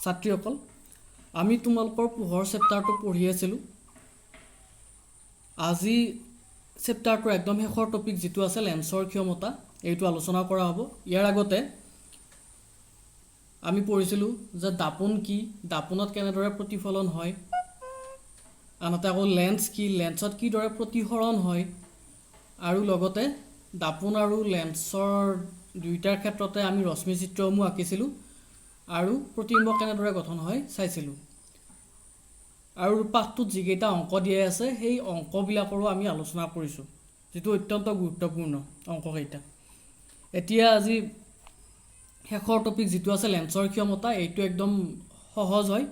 ছাত্ৰীসকল আমি তোমালোকৰ পোহৰ চেপ্টাৰটো পঢ়ি আছিলোঁ আজি চেপ্টাৰটোৰ একদম শেষৰ টপিক যিটো আছে লেন্সৰ ক্ষমতা এইটো আলোচনা কৰা হ'ব ইয়াৰ আগতে আমি পঢ়িছিলোঁ যে দাপোন কি দাপোনত কেনেদৰে প্ৰতিফলন হয় আনহাতে আকৌ লেন্স কি লেন্সত কিদৰে প্ৰতিসৰণ হয় আৰু লগতে দাপোন আৰু লেন্সৰ দুইটাৰ ক্ষেত্ৰতে আমি ৰশ্মি চিত্ৰসমূহ আঁকিছিলোঁ আৰু প্ৰতিবিম্ব কেনেদৰে গঠন হয় চাইছিলোঁ আৰু পাঠটোত যিকেইটা অংক দিয়া আছে সেই অংকবিলাকৰো আমি আলোচনা কৰিছোঁ যিটো অত্যন্ত গুৰুত্বপূৰ্ণ অংককেইটা এতিয়া আজি শেষৰ টপিক যিটো আছে লেন্সৰ ক্ষমতা এইটো একদম সহজ হয়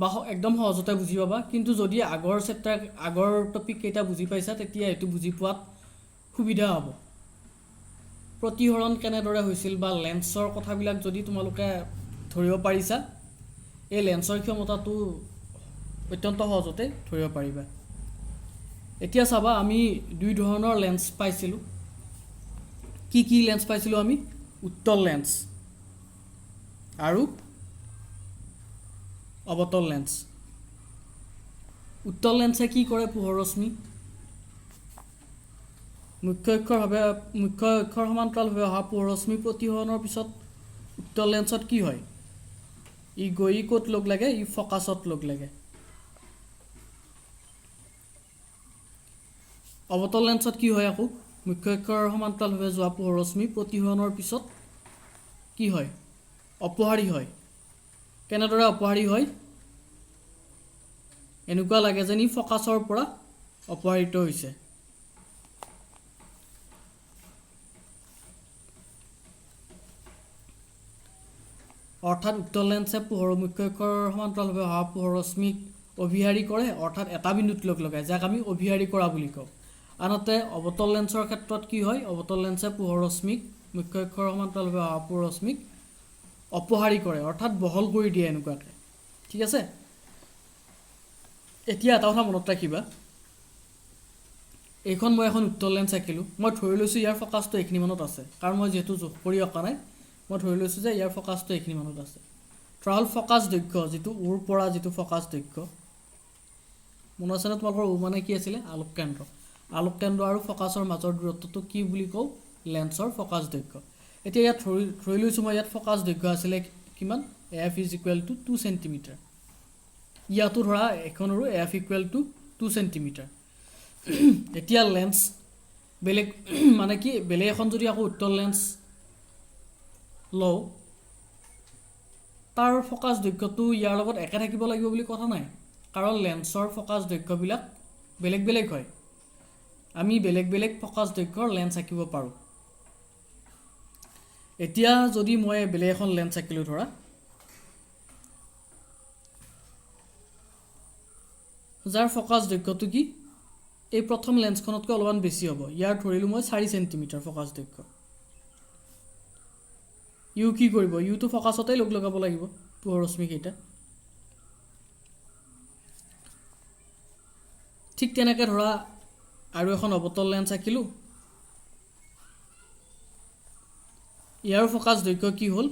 বা একদম সহজতে বুজি পাবা কিন্তু যদি আগৰ টপিক কেইটা বুজি পাইছা তেতিয়া এইটো বুজি পোৱাত সুবিধা হ'ব প্ৰতিসৰণ কেনেদৰে হৈছিল বা লেন্সৰ কথাবিলাক যদি তোমালোকে ধৰিব পাৰিছা এই লেন্সৰ ক্ষমতাটো অত্যন্ত সহজতে ধৰিব পাৰিবা এতিয়া চাবা আমি দুই ধৰণৰ লেন্স পাইছিলোঁ কি লেন্স পাইছিলোঁ আমি উত্তল লেন্স আৰু অৱতল লেন্স উত্তল লেন্সে কি কৰে পোহৰ ৰশ্মি মুখ্য অক্ষৰ সমান্তৰালভাৱে অহা পোহৰ ৰশ্মি প্ৰতিসৰণৰ পিছত উত্তল লেন্সত কি হয় ই গৈ ক'ত লগ লাগে ই ফকাছত লগ লাগে অৱতল লেন্সত কি হয় আকৌ মুখ্য অক্ষৰ সমান্তৰালভাৱে যোৱা পোহৰ ৰশ্মি প্ৰতিসৰণৰ পিছত কি হয় অপহাৰী হয় কেনেদৰে অপহাৰী হয় এনেকুৱা লাগে যেন ই ফকাছৰ পৰা অপহাৰিত হৈছে অৰ্থাৎ উত্তল লেন্সে পোহৰ মুখ্য অক্ষৰ সমান্তৰালভাৱে অহা পোহৰ ৰশ্মিক অভিহাৰী কৰে অৰ্থাৎ এটা বিন্দুত লগ লগায় যাক আমি অভিহাৰী কৰা বুলি কওঁ আনহাতে অৱতল লেন্সৰ ক্ষেত্ৰত কি হয় অৱতল লেন্সে পোহৰ ৰশ্মিক মুখ্য অক্ষৰ সমান্তৰালভাৱে অহা পোহৰ ৰশ্মিক অপহাৰী কৰে অৰ্থাৎ বহল কৰি দিয়ে এনেকুৱাকৈ ঠিক আছে এতিয়া এটা কথা মনত ৰাখিবা এইখন মই এখন উত্তল লেন্স আঁকিলোঁ মই ধৰি লৈছোঁ ইয়াৰ ফকাছটো এইখিনি মানত আছে কাৰণ মই যিহেতু জোখ কৰি অঁকা নাই মই ধৰি লৈছোঁ যে ইয়াৰ ফকাছটো এইখিনি মানত আছে ধৰা হ'ল ফকাছ দৈৰ্ঘ্য যিটো ওৰ পৰা যিটো ফকাছ দৈৰ্ঘ্য মনত আছেনে তোমালোকৰ ও মানে কি আছিলে আলোক কেন্দ্ৰ আৰু ফকাছৰ মাজৰ দূৰত্বটো কি বুলি কওঁ লেন্সৰ ফকাছ দৈৰ্ঘ্য এতিয়া ইয়াত ধৰি লৈছোঁ মই ইয়াত ফকাছ দৈৰ্ঘ্য আছিলে কিমান F is equal to 2 centimetre ইয়াতো ধৰা এখনৰো এফ ইকুৱেল টু 2 চেণ্টিমিটাৰ এতিয়া লেন্স বেলেগ মানে কি বেলেগ এখন যদি আকৌ উত্তল লেন্স লওঁ তাৰ ফকাছ দৈৰ্ঘ্যটো ইয়াৰ লগত একে থাকিব লাগিব বুলি কথা নাই কাৰণ লেন্সৰ ফকাছ দৈৰ্ঘ্যবিলাক বেলেগ বেলেগ হয় আমি বেলেগ বেলেগ ফকাছ দৈৰ্ঘ্যৰ লেন্স আঁকিব পাৰোঁ এতিয়া যদি মই বেলেগ এখন লেন্স আঁকিলোঁ ধৰা যাৰ ফকাছ দৈৰ্ঘ্যটো কি এই প্ৰথম লেন্সখনতকৈ অলপমান বেছি হ'ব ইয়াৰ ধৰিলোঁ মই 4 চেণ্টিমিটাৰ ফকাছ দৈৰ্ঘ্য ইউ কি কৰিব ইউটো ফকাছতেই লগ লগাব লাগিব পোহৰ ৰশ্মিকেইটা ঠিক তেনেকৈ ধৰা আৰু এখন অৱতল লেন্স আঁকিলোঁ ইয়াৰ ফকাছ দৈৰ্ঘ্য কি হ'ল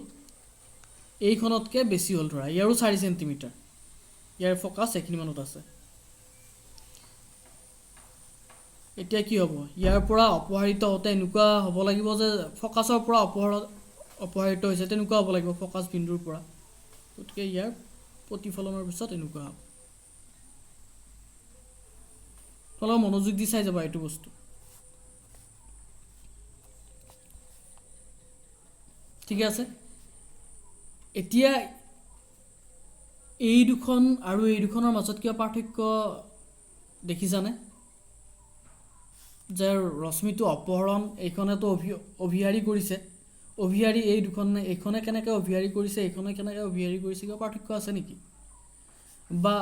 এইখনতকৈ বেছি হ'ল ধৰা ইয়াৰো 4 চেণ্টিমিটাৰ ইয়াৰ ফকাছ এইখিনি মানত আছে এতিয়া কি হ'ব ইয়াৰ পৰা অপহাৰিত হওঁতে এনেকুৱা হ'ব লাগিব যে ফকাছৰ পৰা অপহাৰিত হৈছে তেনেকুৱা হ'ব লাগিব ফকাছ বিন্দুৰ পৰা গতিকে ইয়াৰ প্ৰতিফলনৰ পিছত এনেকুৱা হ'ব অলপ মনোযোগ দি চাই যাবা এইটো বস্তু ঠিক আছে এতিয়া এই দুখন আৰু এই দুখনৰ মাজত কিবা পাৰ্থক্য দেখিছানে যে ৰশ্মিটো অপহৰণ এইখনেতো অভিহাৰী কৰিছে অভিহাৰী এই দুখনে এইখনে কেনেকৈ অভিহাৰী কৰিছে এইখনে কেনেকৈ অভিহাৰী কৰিছে কিবা পাৰ্থক্য আছে নেকি বা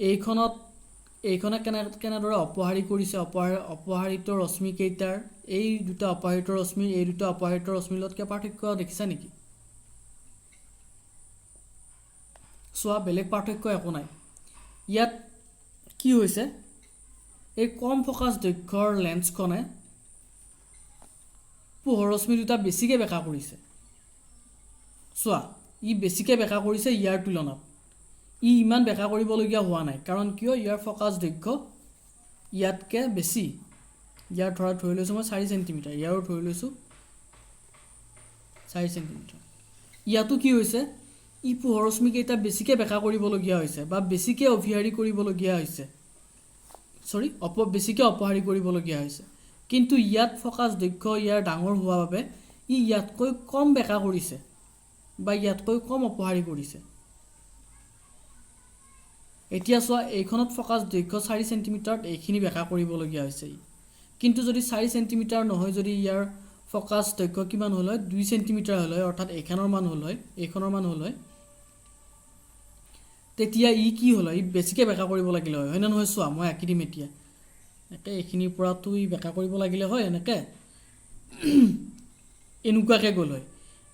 এইখনে কেনেদৰে অপহাৰী কৰিছে অপহাৰিত ৰশ্মিকেইটাৰ এই দুটা অপহাৰিত ৰশ্মি এই দুটা অপহাৰিত ৰশ্মিৰ লগত কিবা পাৰ্থক্য দেখিছা নেকি চোৱা বেলেগ পাৰ্থক্য একো নাই ইয়াত কি হৈছে এই কম ফকাছ দৈৰ্ঘ্যৰ লেন্সখনে পোহৰ ৰশ্মি দুটা বেছিকৈ বেঁকা কৰিছে চোৱা ই বেছিকৈ বেকা কৰিছে ইয়াৰ তুলনাত ই ইমান বেকা কৰিবলগীয়া হোৱা নাই কাৰণ কিয় ইয়াৰ ফ'কাছ দৈৰ্ঘ্য ইয়াতকৈ বেছি ইয়াৰ ধৰি লৈছোঁ মই 4 চেণ্টিমিটাৰ ইয়াৰো ধৰি লৈছোঁ 4 চেণ্টিমিটাৰ ইয়াতো কি হৈছে ই পোহৰ ৰশ্মিকেইটা বেছিকৈ বেকা কৰিবলগীয়া হৈছে বা বেছিকৈ অভিহাৰী কৰিবলগীয়া হৈছে বেছিকৈ অপহাৰী কৰিবলগীয়া হৈছে কিন্তু ইয়াত ফ'কাছ দৈৰ্ঘ্য ইয়াৰ ডাঙৰ হোৱাৰ বাবে ই ইয়াতকৈ কম বেকা কৰিছে বা ইয়াতকৈ কম অপহাৰী কৰিছে এতিয়া চোৱা এইখনত ফ'কাছ দৈৰ্ঘ্য 4 চেণ্টিমিটাৰত এইখিনি বেকা কৰিবলগীয়া হৈছে কিন্তু যদি 4 চেণ্টিমিটাৰ নহয় যদি ইয়াৰ ফ'কাছ দৈৰ্ঘ্য কিমান হ'ল হয় 2 চেণ্টিমিটাৰ হ'ল হয় অৰ্থাৎ এইখনৰ মান হ'ল হয় এইখনৰ মান হ'ল হয় তেতিয়া ই কি হ'ল হয় ই বেছিকৈ বেকা কৰিব লাগিলে হয় নে নহয় চোৱা মই আঁকি দিম এতিয়া এনেকৈ এইখিনিৰ পৰাতো ই বেকা কৰিব লাগিলে হয় এনেকৈ এনেকুৱাকৈ গ'ল হয়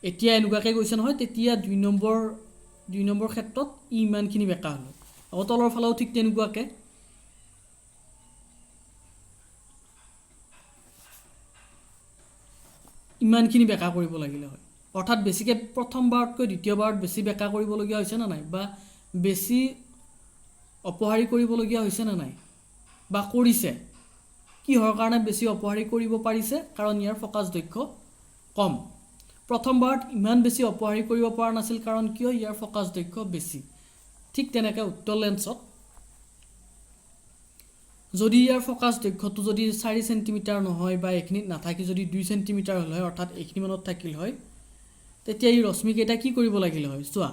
এতিয়া এনেকুৱাকৈ গৈছে নহয় তেতিয়া 2 নম্বৰ ক্ষেত্ৰত ই ইমানখিনি বেকা হ'ল আকৌ তলৰ ফালেও ঠিক তেনেকুৱাকৈ ইমানখিনি বেকা কৰিব লাগিলে হয় অৰ্থাৎ বেছিকৈ প্ৰথমবাৰতকৈ দ্বিতীয়বাৰত বেছি বেকা কৰিবলগীয়া হৈছে নে নাই বা বেছি অপহাৰী কৰিবলগীয়া হৈছে নে নাই বা কৰিছে কিহৰ কাৰণে বেছি অপহাৰী কৰিব পাৰিছে কাৰণ ইয়াৰ ফ'কাছ দৈৰ্ঘ্য কম প্ৰথমবাৰত ইমান বেছি অপহাৰী কৰিব পৰা নাছিল কাৰণ কিয় ইয়াৰ ফ'কাছ দৈৰ্ঘ্য বেছি ঠিক তেনেকৈ উত্তল লেন্সত যদি ইয়াৰ ফ'কাছ দৈৰ্ঘ্যটো যদি 4 চেণ্টিমিটাৰ নহয় বা এইখিনিত নাথাকি যদি 2 চেণ্টিমিটাৰ হ'ল হয় অৰ্থাৎ এইখিনি মানত থাকিল হয় তেতিয়া এই ৰশ্মিকেইটা কি কৰিব লাগিল হয় চোৱা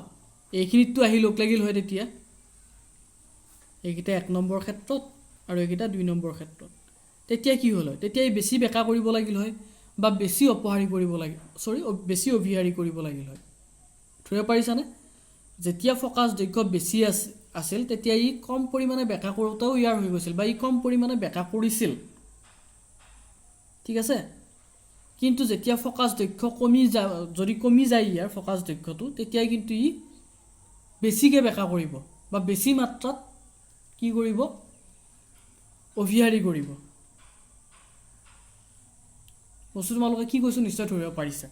এইখিনিততো আহি লগ লাগিল হয় তেতিয়া এইকেইটা 1 নম্বৰ ক্ষেত্ৰত আৰু এইকেইটা 2 নম্বৰ ক্ষেত্ৰত তেতিয়া কি হ'ল হয় তেতিয়া এই বেছি বেকা কৰিব লাগিল হয় বা বেছি অপহাৰী কৰিব লাগিল বেছি অভিহাৰী কৰিব লাগিল হয় ধৰিব পাৰিছানে যেতিয়া ফ'কাছ দৈৰ্ঘ্য বেছি আছিল তেতিয়া ই কম পৰিমাণে বেকা কৰোঁতেও ইয়াৰ হৈ গৈছিল বা ই কম পৰিমাণে বেকা কৰিছিল ঠিক আছে কিন্তু যেতিয়া ফ'কাছ দৈৰ্ঘ্য যদি কমি যায় ইয়াৰ ফ'কাছ দৈৰ্ঘ্যটো তেতিয়া কিন্তু ই বেছিকৈ বেকা কৰিব বা বেছি মাত্ৰাত কি কৰিব অভিহাৰী কৰিব বস্তু তোমালোকে কি কৈছোঁ নিশ্চয় ধৰিব পাৰিছে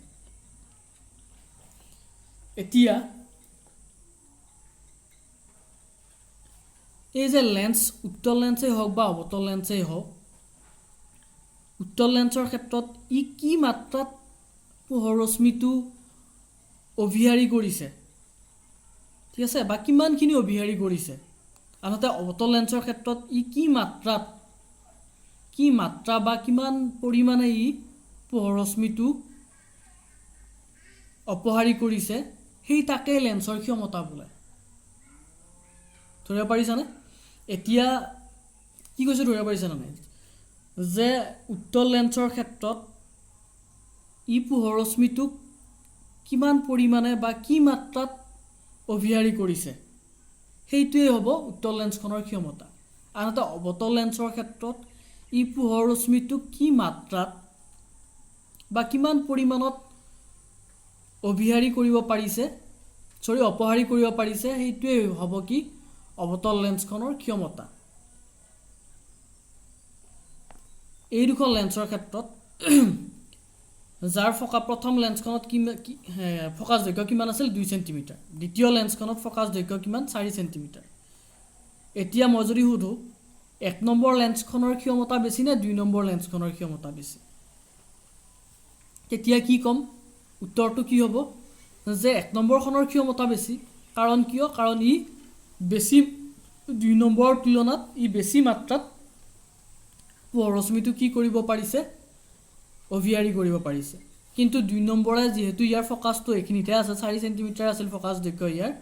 এতিয়া এই যে লেন্স উত্তল লেন্সেই হওক বা অৱতল লেন্সেই হওক উত্তল লেন্সৰ ক্ষেত্ৰত ই কি মাত্ৰাত পোহৰ ৰশ্মিটো অভিহাৰী কৰিছে ঠিক আছে বা কিমানখিনি অভিহাৰী কৰিছে আনহাতে অৱতল লেন্সৰ ক্ষেত্ৰত ই কি মাত্ৰা বা কিমান পৰিমাণে ই পোহৰ ৰশ্মিটো অপহাৰী কৰিছে সেই তাকেই লেন্সৰ ক্ষমতা বোলে ধৰিব পাৰিছানে এতিয়া কি কৈছোঁ ধৰিব পাৰিছানে নাই যে উত্তল লেন্সৰ ক্ষেত্ৰত ই পোহৰ ৰশ্মিটোক কিমান পৰিমাণে বা কি মাত্ৰাত অভিহাৰী কৰিছে সেইটোৱেই হ'ব উত্তল লেন্সখনৰ ক্ষমতা আনহাতে অৱতল লেন্সৰ ক্ষেত্ৰত ই পোহৰ ৰশ্মিটোক কি মাত্ৰাত বা কিমান পৰিমাণত অভিহাৰী কৰিব পাৰিছে অপহাৰী কৰিব পাৰিছে সেইটোৱেই হ'ব কি অৱতল লেন্সখনৰ ক্ষমতা এই দুখন লেন্সৰ ক্ষেত্ৰত যাৰ প্ৰথম লেন্সখনত ফ'কাছ দৈৰ্ঘ্য কিমান আছিল 2 চেণ্টিমিটাৰ দ্বিতীয় লেন্সখনত ফ'কাছ দৈৰ্ঘ্য কিমান 4 চেণ্টিমিটাৰ এতিয়া মই যদি সুধোঁ 1 নম্বৰ লেন্সখনৰ ক্ষমতা বেছি নে 2 নম্বৰ লেন্সখনৰ ক্ষমতা বেছি তেতিয়া কি ক'ম উত্তৰটো কি হ'ব যে 1 নম্বৰখনৰ ক্ষমতা বেছি কাৰণ কিয় কাৰণ ই বেছি 2 নম্বৰৰ তুলনাত ই বেছি মাত্ৰাত পোহৰ ৰশ্মিটো কি কৰিব পাৰিছে অভিহাৰী কৰিব পাৰিছে কিন্তু 2 নম্বৰে যিহেতু ইয়াৰ ফ'কাছটো এইখিনিতে আছে 4 চেণ্টিমিটাৰ আছিল ফ'কাছ দৈৰ্ঘ্য ইয়াৰ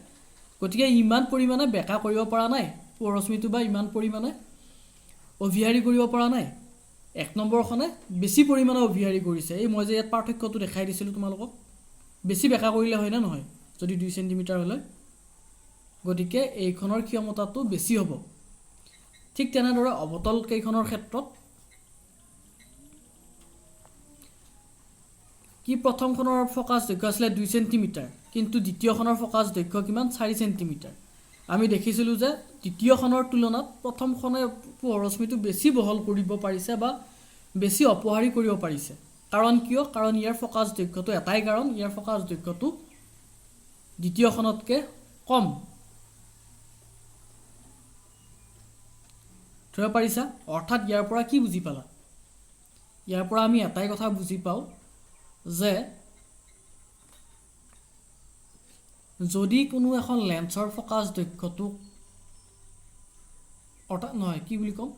গতিকে ইমান পৰিমাণে বেকা কৰিব পৰা নাই পোহৰ ৰশ্মিটো বা ইমান পৰিমাণে অভিহাৰী কৰিব পৰা নাই 1 নম্বৰখনে বেছি পৰিমাণে অভিহাৰী কৰিছে এই মই যে ইয়াত পাৰ্থক্যটো দেখাই দিছিলোঁ তোমালোকক বেছি বেকা কৰিলে হয় নে নহয় যদি 2 চেণ্টিমিটাৰ হ'লে গতিকে এইখনৰ ক্ষমতাটো বেছি হ'ব ঠিক তেনেদৰে অৱতল কেইখনৰ ক্ষেত্ৰত কি প্ৰথমখনৰ ফ'কাছ দৈৰ্ঘ্য আছিলে 2 চেণ্টিমিটাৰ কিন্তু দ্বিতীয়খনৰ ফ'কাছ দৈৰ্ঘ্য কিমান 4 চেণ্টিমিটাৰ আমি দেখিছিলোঁ যে দ্বিতীয়খনৰ তুলনাত প্ৰথমখনে পোহৰ ৰশ্মিটো বেছি বহল কৰিব পাৰিছে বা বেছি অপহাৰী কৰিব পাৰিছে কাৰণ কিয় কাৰণ ইয়াৰ ফ'কাছ দৈৰ্ঘ্যটো এটাই কাৰণ ইয়াৰ ফ'কাছ দৈৰ্ঘ্যটো দ্বিতীয়খনতকৈ কম ধৰিব পাৰিছা অৰ্থাৎ ইয়াৰ পৰা কি বুজি পালা ইয়াৰ পৰা আমি এটাই কথা বুজি পাওঁ যে যদি কোনো এখন লেন্সৰ ফকাছ দৈৰ্ঘ্যটো অৰ্থাৎ নহয় কি বুলি ক'ম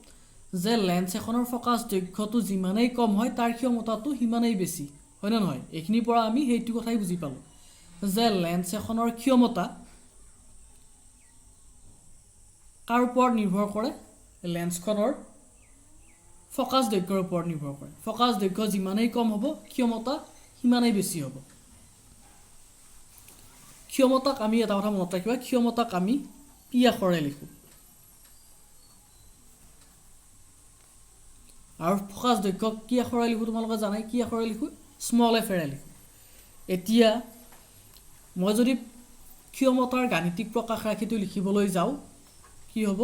যে লেন্স এখনৰ ফকাছ দৈৰ্ঘ্যটো যিমানেই কম হয় তাৰ ক্ষমতাটো সিমানেই বেছি হয়নে নহয় এইখিনিৰ পৰা আমি সেইটো কথাই বুজি পালোঁ যে লেন্স এখনৰ ক্ষমতা কাৰ ওপৰত নিৰ্ভৰ কৰে লেন্সখনৰ ফকাছ দৈৰ্ঘ্যৰ ওপৰত নিৰ্ভৰ কৰে ফকাছ দৈৰ্ঘ্য যিমানেই কম হ'ব ক্ষমতা সিমানেই বেছি হ'ব ক্ষমতাক আমি এটা কথা মনত ৰাখিবা ক্ষমতাক আমি পি আখৰে লিখোঁ আৰু ফকাছ দৈৰ্ঘ্যক কি আখৰে লিখোঁ তোমালোকে জানাই কি আখৰে লিখোঁ স্মল এফ এৰে লিখোঁ এতিয়া মই যদি ক্ষমতাৰ গাণিতিক প্ৰকাশ ৰাশিটো লিখিবলৈ যাওঁ কি হ'ব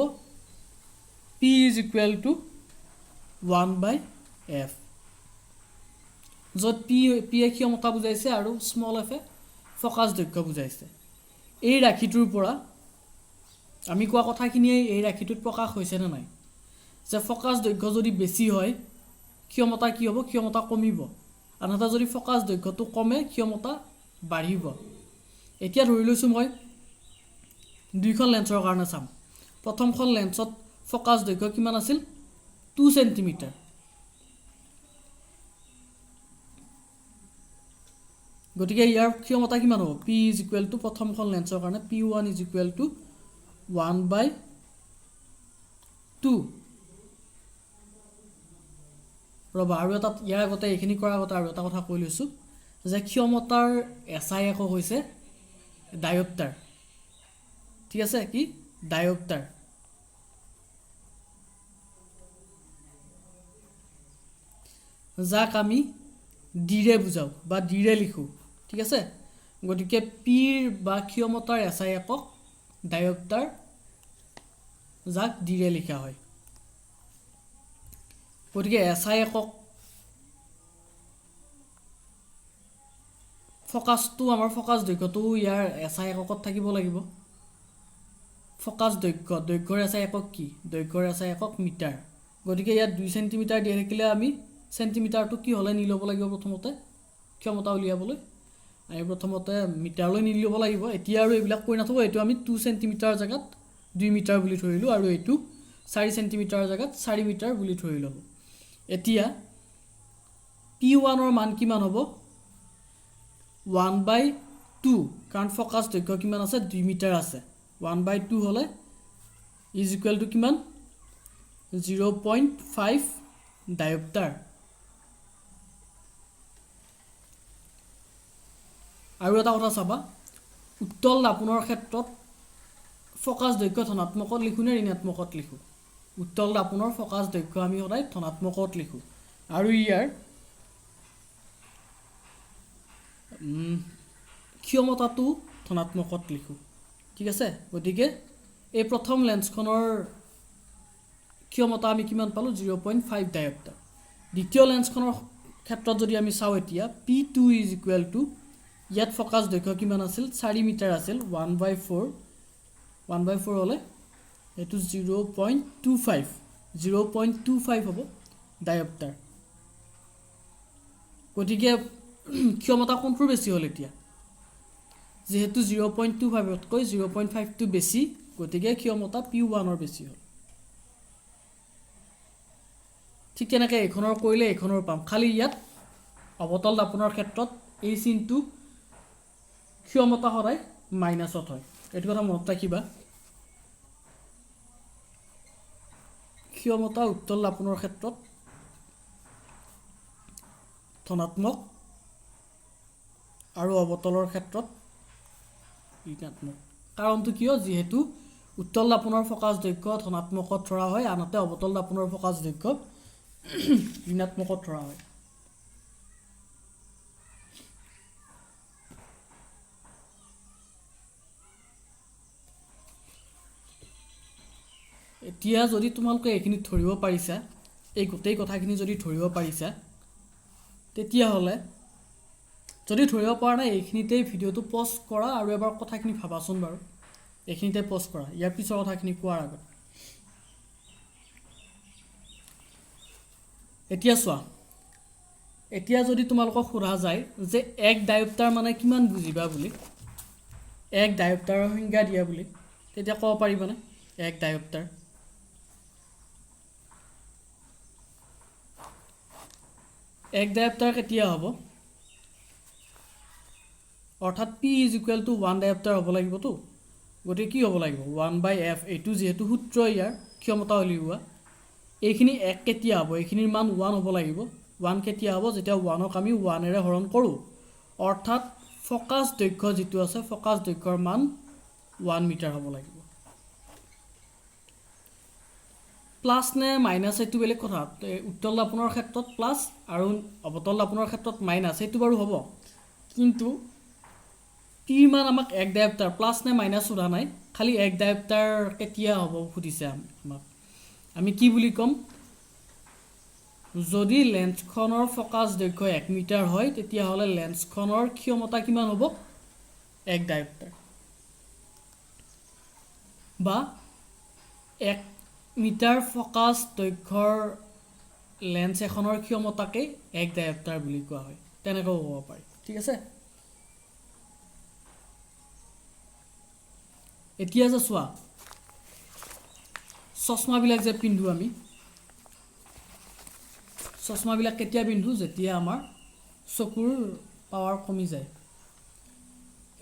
P is equal to 1/f য'ত P এ ক্ষমতা বুজাইছে আৰু স্মল এফ এ ফকাছ দৈৰ্ঘ্য বুজাইছে এই ৰাশিটোৰ পৰা আমি কোৱা কথাখিনিয়ে এই ৰাশিটোত প্ৰকাশ হৈছে নে নাই যে ফকাছ দৈৰ্ঘ্য যদি বেছি হয় ক্ষমতা কি হ'ব ক্ষমতা কমিব আনহাতে যদি ফকাছ দৈৰ্ঘ্যটো কমে ক্ষমতা বাঢ়িব এতিয়া ধৰি লৈছোঁ মই দুইখন লেন্সৰ কাৰণে চাম প্ৰথমখন লেন্সত ফকাছ দৈৰ্ঘ্য কিমান আছিল 2 সেন্টিমিটাৰ গতিকে ইয়াৰ ক্ষমতা কিমান হ'ব P is equal to প্ৰথমখন লেন্সৰ কাৰণে P1 is equal to 1/2 ৰবা আৰু এটা ইয়াৰ আগতে এইখিনি কৰাৰ আগতে আৰু এটা কথা কৈ লৈছোঁ যে ক্ষমতাৰ SI একক হৈছে ডায়োপ্টাৰ ঠিক আছে কি ডায়োপ্টাৰ যাক আমি ডিৰে বুজাওঁ বা ডিৰে লিখোঁ ঠিক আছে গতিকে পিৰ বা ক্ষমতাৰ SI একক ডায়োপ্টাৰ যাক ডিৰে লিখা হয় গতিকে SI একক ফকাছটো আমাৰ ফকাছ দৈৰ্ঘ্যটো ইয়াৰ SI এককত থাকিব লাগিব ফকাছ দৈৰ্ঘ্যৰ SI একক কি দৈৰ্ঘ্যৰ SI একক মিটাৰ গতিকে ইয়াত 2 সেন্টিমিটাৰ দিয়া থাকিলে আমি সেন্টিমিটাৰটো কি হ'লে নি ল'ব লাগিব প্ৰথমতে ক্ষমতা উলিয়াবলৈ আমি প্ৰথমতে মিটাৰলৈ নি ল'ব লাগিব এতিয়া আৰু এইবিলাক কৈ নাথাকোঁ এইটো আমি 2 সেন্টিমিটাৰ জেগাত 2 মিটাৰ বুলি ধৰিলোঁ আৰু এইটো 4 সেন্টিমিটাৰ জেগাত 4 মিটাৰ বুলি ধৰি ল'লোঁ এতিয়া P1 ৰ মান কিমান হ'ব 1/2 কাৰণ ফকাছ দৈৰ্ঘ্য কিমান আছে 2 মিটাৰ আছে 1/2 হ'লে ইজ ইকুৱেল টু কিমান 0.5 ডায়োপ্টাৰ আৰু এটা কথা চাবা উত্তল দাপোনৰ ক্ষেত্ৰত ফকাছ দৈৰ্ঘ্য ধনাত্মকত লিখোঁ নে ঋণাত্মকত লিখোঁ উত্তল দাপোনৰ ফকাছ দৈৰ্ঘ্য আমি সদায় ধনাত্মকত লিখোঁ আৰু ইয়াৰ ক্ষমতাটো ধনাত্মকত লিখোঁ ঠিক আছে গতিকে এই প্ৰথম লেন্সখনৰ ক্ষমতা আমি কিমান পালোঁ 0.5 ডায়োপ্টাৰ দ্বিতীয় লেন্সখনৰ ক্ষেত্ৰত যদি আমি চাওঁ এতিয়া P2 is equal to ইয়াত ফকাছ দৈৰ্ঘ্য কিমান আছিল 4 মিটাৰ আছিল 1/4 হ'লে এইটো 0.25 হ'ব ডায়োপ্টাৰ গতিকে ক্ষমতা কোনটোৰ বেছি হ'ল এতিয়া যেহেতু 0.25তকৈ 0.5টো বেছি গতিকে ক্ষমতা P1 ৰ বেছি হ'ল ঠিক তেনেকৈ এইখনৰ কৰিলে এইখনৰ পাম খালি ইয়াত অৱতল দাপোনৰ ক্ষেত্ৰত এই চিনটো ক্ষমতা সদায় মাইনাছত হয় এইটো কথা মনত ৰাখিবা ক্ষমতা উত্তল দাপোনৰ ক্ষেত্ৰত ধনাত্মক আৰু অৱতলৰ ক্ষেত্ৰত ঋণাত্মক কাৰণটো কিয় যিহেতু উত্তল দাপোনৰ ফকাছ দৈৰ্ঘ্য ধনাত্মকত ধৰা হয় আনহাতে অৱতল দাপোনৰ ফকাছ দৈৰ্ঘ্য ঋণাত্মকত ধৰা হয় এতিয়া যদি তোমালোকে এইখিনি ধৰিব পাৰিছা এই গোটেই কথাখিনি যদি ধৰিব পাৰিছা তেতিয়াহ'লে যদি ধৰিব পৰা নাই এইখিনিতে ভিডিঅ'টো পজ কৰা আৰু এবাৰ কথাখিনি ভাবাচোন বাৰু এইখিনিতে পজ কৰা ইয়াৰ পিছৰ কথাখিনি কোৱাৰ আগত এতিয়া চোৱা এতিয়া যদি তোমালোকক সোধা যায় যে এক ডায়োপ্টাৰ মানে কিমান বুজিবা বুলি এক ডায়োপ্টাৰৰ সংজ্ঞা দিয়া বুলি তেতিয়া ক'ব পাৰিবানে এক ডায়োপ্টাৰ এক ডায়োপ্টাৰ কেতিয়া হ'ব অৰ্থাৎ P = 1 ডায়োপ্টাৰ হ'ব লাগিবতো গতিকে কি হ'ব লাগিব 1/f এইটো যেহেতু সূত্ৰ ইয়াৰ ক্ষমতা উলিওৱা এইখিনি এক কেতিয়া হ'ব এইখিনিৰ মান 1 হ'ব লাগিব 1 কেতিয়া হ'ব যেতিয়া 1ক আমি 1 এৰে হৰণ কৰোঁ অৰ্থাৎ ফকাছ দৈৰ্ঘ্য যিটো আছে ফকাছ দৈৰ্ঘ্যৰ মান 1 মিটাৰ হ'ব লাগিব প্লাছ নে মাইনাছ এইটো বেলেগ কথা উত্তল দাপনৰ ক্ষেত্ৰত প্লাছ আৰু অৱতল দাপনৰ ক্ষেত্ৰত মাইনাছ এইটো বাৰু হ'ব কিন্তু টিৰ মান আমাক এক ডায়োপ্টাৰ প্লাছ নে মাইনাছ সোধা নাই খালি এক ডায়োপ্টাৰ কেতিয়া হ'ব সুধিছে আমাক আমি কি বুলি ক'ম যদি লেন্সখনৰ ফকাছ দৈৰ্ঘ্য 1 মিটাৰ হয় তেতিয়াহ'লে লেন্সখনৰ ক্ষমতা কিমান হ'ব 1 ডায়োপ্টাৰ বা 1 মিটাৰ ফকাছ দৈৰ্ঘ্যৰ লেন্স এখনৰ ক্ষমতাকে 1 ডায়োপ্টাৰ বুলি কোৱা হয় তেনেকৈ হ'ব পাৰে ঠিক আছে এতিয়া যে চোৱা চশমাবিলাক যে পিন্ধো আমি চশমাবিলাক কেতিয়া পিন্ধো যেতিয়া আমাৰ চকুৰ পাৱাৰ কমি যায়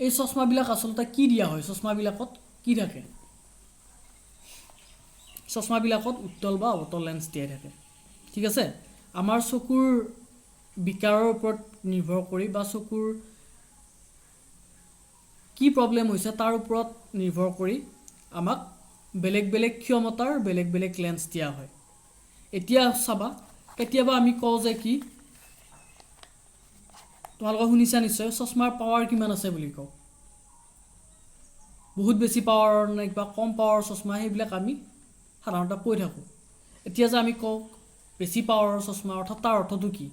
এই চশমাবিলাক আচলতে কি দিয়া হয় চশমাবিলাকত কি থাকে চশমাবিলাকত উত্তল বা অৱতল লেন্স দিয়া থাকে ঠিক আছে আমাৰ চকুৰ বিকাৰৰ ওপৰত নিৰ্ভৰ কৰি বা চকুৰ কি প্ৰব্লেম হৈছে তাৰ ওপৰত নিৰ্ভৰ কৰি আমাক বেলেগ বেলেগ ক্ষমতাৰ বেলেগ বেলেগ লেন্স দিয়া হয় এতিয়া চাবা কেতিয়াবা আমি কওঁ যে কি তোমালোকে শুনিছা নিশ্চয় চশমাৰ পাৱাৰ কিমান আছে বুলি কওঁ বহুত বেছি পাৱাৰ নে কিবা কম পাৱাৰ চশমা সেইবিলাক আমি সাধাৰণতে কৈ থাকোঁ এতিয়া যে আমি কওঁ বেছি পাৱাৰৰ চশমা অৰ্থাৎ তাৰ অৰ্থটো কি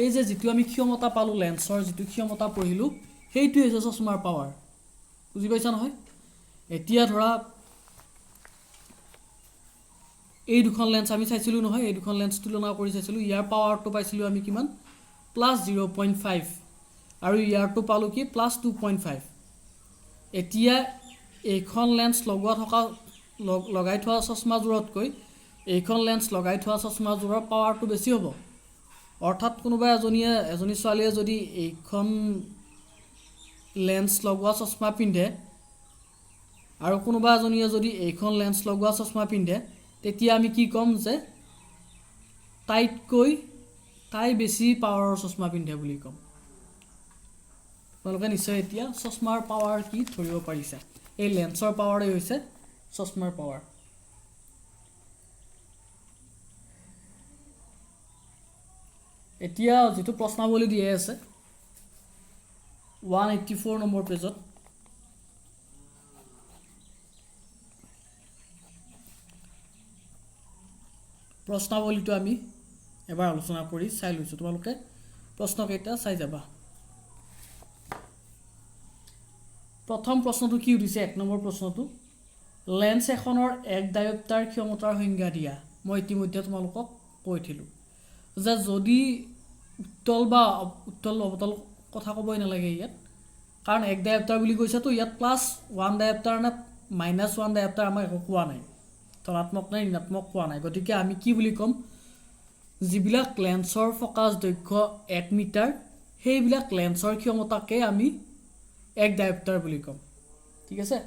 এই যে যিটো আমি ক্ষমতা পালোঁ লেন্সৰ যিটো ক্ষমতা পঢ়িলোঁ সেইটোৱে হৈছে চশমাৰ পাৱাৰ বুজি পাইছা নহয় এতিয়া ধৰা এই দুখন লেন্স আমি চাইছিলোঁ নহয় এই দুখন লেন্স তুলনা কৰি চাইছিলোঁ ইয়াৰ পাৱাৰটো পাইছিলোঁ আমি কিমান +0.5 আৰু ইয়াৰটো পালোঁ কি +2.5 এতিয়া এইখন লেন্স লগাই থোৱা চশমাযোৰতকৈ এইখন লেন্স লগাই থোৱা চশমাযোৰৰ পাৱাৰটো বেছি হ'ব অৰ্থাৎ কোনোবা এজনী ছোৱালীয়ে যদি এইখন লেন্স লগোৱা চশমা পিন্ধে আৰু কোনোবা এজনীয়ে যদি এইখন লেন্স লগোৱা চশমা পিন্ধে তেতিয়া আমি কি ক'ম যে তাই বেছি পাৱাৰৰ চশমা পিন্ধে বুলি ক'ম তোমালোকে নিশ্চয় এতিয়া চশমাৰ পাৱাৰ কি ধৰিব পাৰিছা এই লেন্সৰ পাৱাৰেই হৈছে চশমাৰ পাৱাৰ এতিয়া যিটো প্ৰশ্নাৱলী দিয়া আছে 184 নম্বৰ পেজত প্ৰশ্নাৱলীটো আমি এবাৰ আলোচনা কৰি চাই লৈছোঁ তোমালোকে প্ৰশ্নকেইটা চাই যাবা প্ৰথম প্ৰশ্নটো কি উঠিছে 1 নম্বৰ প্ৰশ্নটো লেন্স এখনৰ 1 ডায়োপ্টাৰ ক্ষমতাৰ সংজ্ঞা দিয়া মই ইতিমধ্যে তোমালোকক কৈ দিলোঁ যে যদি উত্তল বা উত্তল অৱতল কথা ক'বই নালাগে ইয়াত কাৰণ 1 ডায়োপ্টাৰ বুলি কৈছেতো ইয়াত +1 ডায়োপ্টাৰ নে -1 ডায়োপ্টাৰ আমাক একো কোৱা নাই ধনাত্মক নে ঋণাত্মক কোৱা নাই গতিকে আমি কি বুলি ক'ম যিবিলাক লেন্সৰ ফকাছ দৈৰ্ঘ্য 1 মিটাৰ সেইবিলাক লেন্সৰ ক্ষমতাকে আমি 1 ডায়োপ্টাৰ বুলি ক'ম ঠিক আছে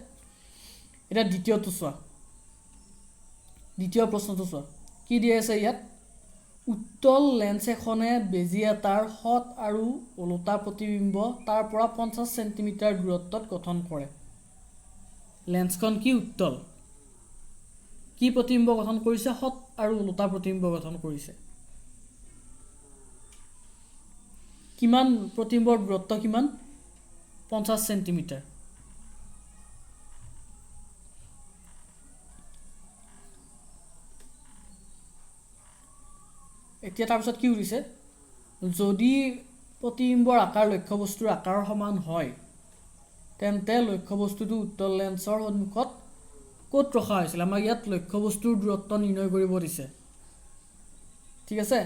এটা দ্বিতীয়টো চোৱা দ্বিতীয় প্ৰশ্নটো চোৱা কি দিয়া আছে ইয়াত উত্তল লেন্স এখনে বেজি এটাৰ হট আৰু ওলোটা প্ৰতিবিম্ব তাৰ পৰা 50 সেন্টিমিটাৰ দূৰত্বত গঠন কৰে লেন্সখন কি উত্তল কি প্ৰতিবিম্ব গঠন কৰিছে হট আৰু ওলোটা প্ৰতিবিম্ব গঠন কৰিছে কিমান প্ৰতিবিম্বৰ দূৰত্ব কিমান 50 সেন্টিমিটাৰ এতিয়া তাৰ পিছত কি উঠিছে যদি প্ৰতিবিম্বৰ আকাৰ লক্ষ্যবস্তুৰ আকাৰৰ সমান হয় তেন্তে লক্ষ্যবস্তুটো উত্তল লেন্সৰ সন্মুখত ক'ত ৰখা হৈছিল আমাক ইয়াত লক্ষ্যবস্তুৰ দূৰত্ব নিৰ্ণয় কৰিব দিছে ঠিক আছে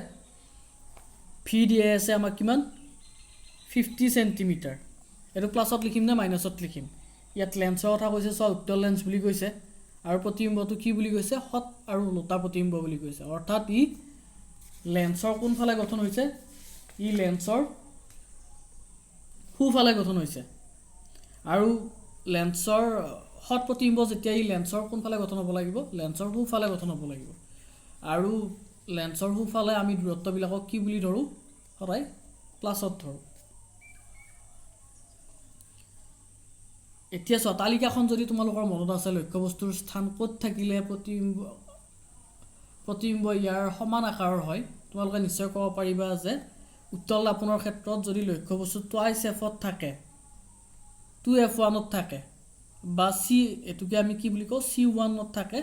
ভি দিয়া আছে আমাক কিমান 50 সেন্টিমিটাৰ এটো প্লাসত লিখিম না মাইনাসত লিখিম ইয়াত লেন্সৰ কথা কৈছে সো উত্তল লেন্স বুলি কৈছে আৰু প্ৰতিবিম্বটো কি বুলি কৈছে হট আৰু লতা প্ৰতিবিম্ব বুলি কৈছে অৰ্থাৎ ই লেন্সৰ কোন ফালে গঠন হৈছে ই লেন্সৰ সোঁফালে গঠন হৈছে আৰু লেন্সৰ হট প্ৰতিবিম্ব যেতিয়া ই লেন্সৰ কোন ফালে গঠন হ'ব লাগিব লেন্সৰ সোঁফালে গঠন হ'ব লাগিব আৰু লেন্সৰ সোঁফালে আমি দূৰত্ববিলাকক কি বুলি ধৰো সদায় প্লাসত ধৰো এতিয়া তালিকাখন যদি তোমালোকৰ মনত আছে লক্ষ্যবস্তুৰ স্থান ক'ত থাকিলে প্ৰতিবিম্ব ইয়াৰ সমান আকাৰৰ হয় তোমালোকে নিশ্চয় ক'ব পাৰিবা যে উত্তল দাপনৰ ক্ষেত্ৰত যদি লক্ষ্যবস্তু টুৱাইছ এফত থাকে 2f1 ত থাকে বা সি এটুকে আমি কি বুলি কওঁ c1 ত থাকে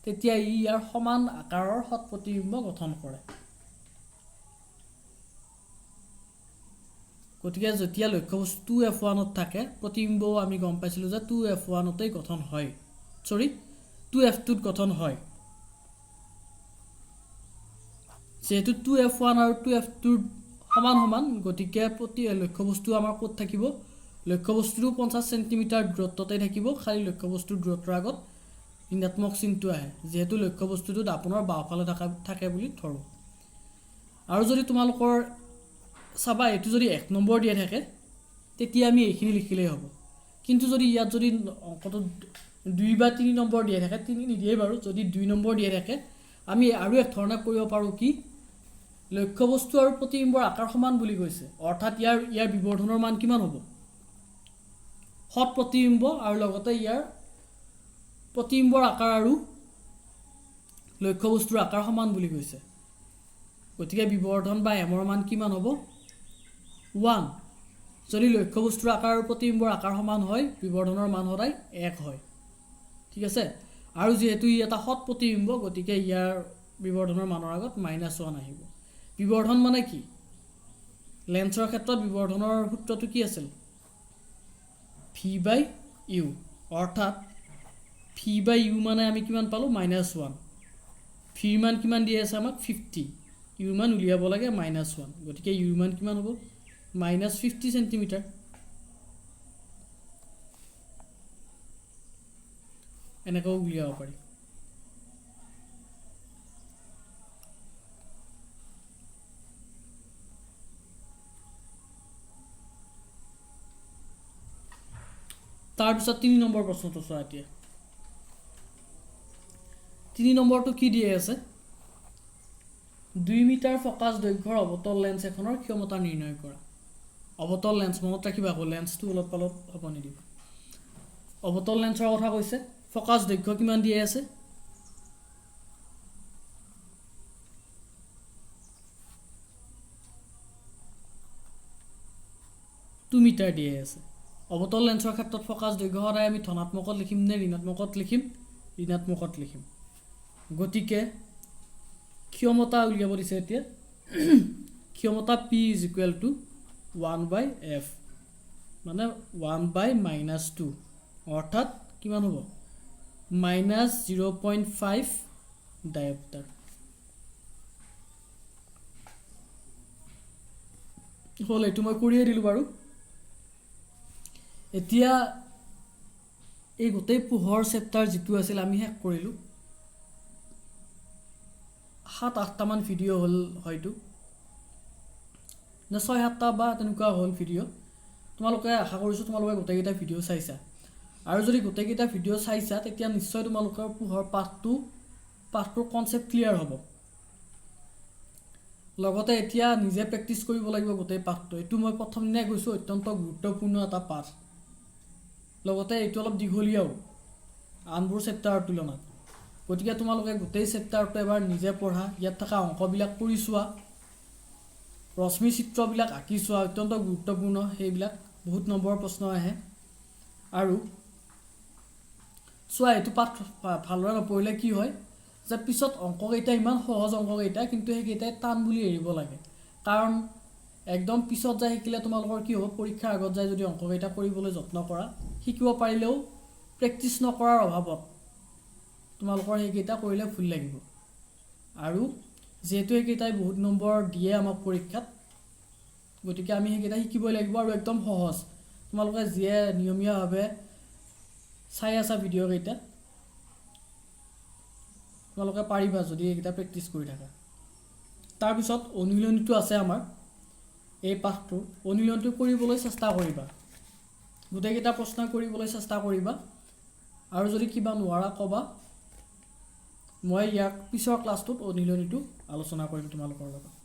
তেতিয়া ই ইয়াৰ সমান আকাৰৰ হট প্ৰতিবিম্ব গঠন কৰে গতিকে যেতিয়া লক্ষ্যবস্তু 2f1 ত থাকে প্ৰতিবিম্বও আমি গম পাইছিলো যে 2f1 তেই গঠন হয় 2f2 ত গঠন হয় যেহেতু 2f1 আৰু 2f2 সমান গতিকে প্ৰতি লক্ষ্যবস্তু আমাৰ ক'ত থাকিব লক্ষ্যবস্তুটো 50 সেন্টিমিটাৰ দূৰত্বতে থাকিব খালি লক্ষ্যবস্তুৰ দূৰত্বৰ আগত ঋণাত্মক চিহ্নটো আহে যেহেতু লক্ষ্যবস্তুটো দাপনৰ বাওফালে থাকে বুলি ধৰো আৰু যদি তোমালোকৰ চাবা এটো যদি 1 নম্বৰ দিয়া থাকে তেতিয়া আমি এইখিনি লিখিলেই হ'ব কিন্তু যদি ইয়াত যদি অংকটো 2 বা 3 নম্বৰ দিয়া থাকে 3 নিদিয়ে বাৰু যদি 2 নম্বৰ দিয়া থাকে আমি আৰু এক ধৰণে কৰিব পাৰো কি লক্ষ্যবস্তু আৰু প্ৰতিবিম্বৰ আকাৰ সমান বুলি কৈছে অৰ্থাৎ ইয়াৰ বিবৰ্ধনৰ মান কিমান হ'ব হট প্ৰতিবিম্ব আৰু লগতে ইয়াৰ প্ৰতিবিম্বৰ আকাৰ আৰু লক্ষ্যবস্তুৰ আকাৰ সমান বুলি কৈছে গতিকে বিবৰ্ধন বা m ৰ মান কিমান হ'ব 1 যদি লক্ষ্যবস্তুৰ আকাৰ আৰু প্ৰতিবিম্বৰ আকাৰ সমান হয় বিবৰ্ধনৰ মান সদায় 1 হয় ঠিক আছে আৰু যেহেতু ই এটা হট প্ৰতিবিম্ব গতিকে ইয়াৰ বিবৰ্ধনৰ মানৰ আগত -1 আহিব বিবৰ্ধন মানে কি লেন্সৰ ক্ষেত্ৰত বিবৰ্ধনৰ সূত্ৰটো কি আছিল v/u অৰ্থাৎ v/u মানে আমি কিমান পালো -1 v মান কিমান দিয়া আছে আমাক 50 u মান উলিয়াব লাগে -1 গতিকে u মান কিমান হ'ব -50 সেন্টিমিটাৰ এনেকৈ উলিয়াব পাৰি তাৰ পিছত 3 নম্বৰ প্ৰশ্নটো চোৱা এতিয়া 3 নম্বৰটো কি দিয়ে আছে 2 মিটাৰ ফকাস দৈৰ্ঘ্যৰ অৱতল লেন্স এখনৰ ক্ষমতা নিৰ্ণয় কৰা অৱতল লেন্স মনত ৰাখিবা আকৌ লেন্সটো অলপ হ'ব নিদিব অৱতল লেন্সৰ কথা কৈছে ফকাস দৈৰ্ঘ্য কিমান দিয়ে আছে 2 মিটাৰ দিয়ে আছে অৱতল লেন্সৰ ক্ষেত্ৰত ফকাস দৈৰ্ঘ্য সদায় আমি ধনাত্মকত লিখিম নে ঋণাত্মকত লিখিম ঋণাত্মকত লিখিম গতিকে ক্ষমতা উলিয়াব দিছে এতিয়া ক্ষমতা p = 1/f মানে 1/-2 অৰ্থাৎ কিমান হ'ব -0.5 ডায়োপ্টাৰ হল এটো মই কৰিয়ে দিলো বাৰু এতিয়া এই গোটেই পোহৰ চেপ্টাৰ যেটো আছিল আমি হেক কৰিলো 7-8টা মান ভিডিও হল হয়তো না 6-7টা বা তেনেকুৱা হল ভিডিও তোমালোকে আশা কৰিছো তোমালোকে গোটেইটা ভিডিও চাইছা আৰু যদি গোটেইটা ভিডিও চাইছা তেতিয়া নিশ্চয় তোমালোকৰ পোহৰ পাঠটোৰ কনসেপ্ট ক্লিয়াৰ হ'ব লগতে এতিয়া নিজে প্ৰেক্টিস কৰিব লাগিব গোটেই পাঠটো এটো মই প্ৰথম দিনাই কৈছো অত্যন্ত গুৰুত্বপূৰ্ণ এটা পাঠ লগতে এটো অলপ দীঘলীয়াও আনবোৰ চেপ্টাৰৰ তুলনাত গতিকে তোমালোকে গোটেই চেপ্টাৰটো এবাৰ নিজে পঢ়া ইয়াত থকা অংকবিলাক কৰি চোৱা ৰশ্মি চিত্ৰবিলাক আঁকি চোৱা অত্যন্ত গুৰুত্বপূৰ্ণ সেইবিলাক বহুত নম্বৰৰ প্ৰশ্ন আহে আৰু চোৱা এটো পাঠ ভালদৰে নপঢ়িলে কি হয় যে পিছত অংককেইটা ইমান সহজ অংককেইটা কিন্তু সেইকেইটাই টান বুলি এৰিব লাগে কাৰণ একদম পিছত যায় শিকিলে তোমালোকৰ কি হ'ব পৰীক্ষাৰ আগত যায় যদি অংককেইটা কৰিবলৈ যত্ন কৰা শিকিব পাৰিলেও প্ৰেক্টিছ নকৰাৰ অভাৱত তোমালোকৰ সেইকেইটা কৰিলে ভুল লাগিব আৰু যেহেতু এইকেইটাই বহুত নম্বৰ দিয়ে আমাক পৰীক্ষাত গতিকে আমি সেইকেইটা শিকিবই লাগিব আৰু একদম সহজ তোমালোকে যিয়ে নিয়মীয়াভাৱে চাই আছা ভিডিঅ' কেইটা তোমালোকে পাৰিবা যদি এইকেইটা প্ৰেক্টিছ কৰি থাকা তাৰপিছত অনুশীলনীটো আছে আমাৰ এই পাঠটো অনুশীলনটো কৰিবলৈ চেষ্টা কৰিবা গোটেইকেইটা প্ৰশ্ন কৰিবলৈ চেষ্টা কৰিবা আৰু যদি কিবা নোৱাৰা ক'বা মই ইয়াক পিছৰ ক্লাছটোত অনুশীলনীটো আলোচনা কৰিম তোমালোকৰ লগত